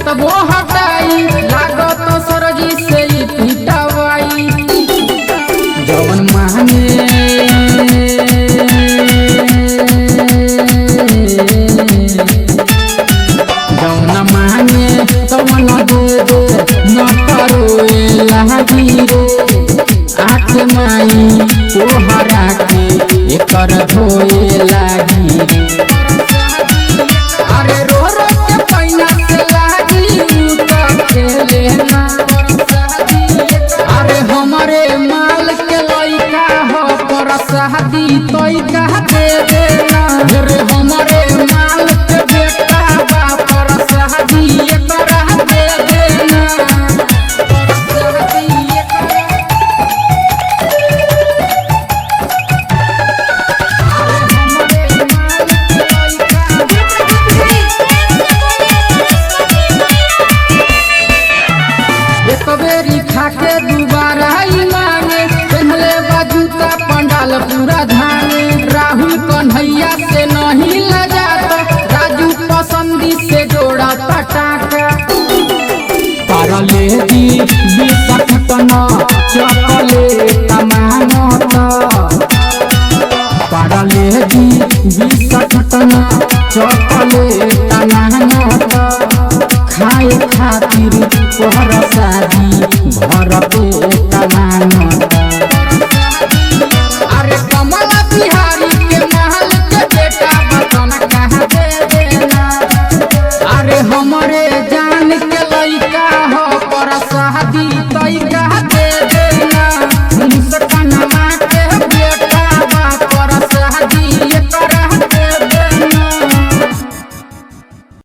तबो हटाई लागत सरजी से पिटवाई जवन मांगे जवन मांगे तवन दे दे न करो लागी रे आँख माई तोहरा के एकर धोए लागी अरे रो रो के पैना से अरे हमारे माल के लइका हो पर शादी तोइका दे देना रे हमारे माल के बेटा बा पर शादी एकरा दे देना पर शादी कबेरी खाके दोबारा ही मांगे पहले बाजूता पंडाल पूरा धाने राहुल कन्हैया से नहीं लजाता राजू पसंदी से जोड़ा पटाखा पारले दी बिसकटना चॉकलेट मांगता पारले दी बिसकटना चॉकलेट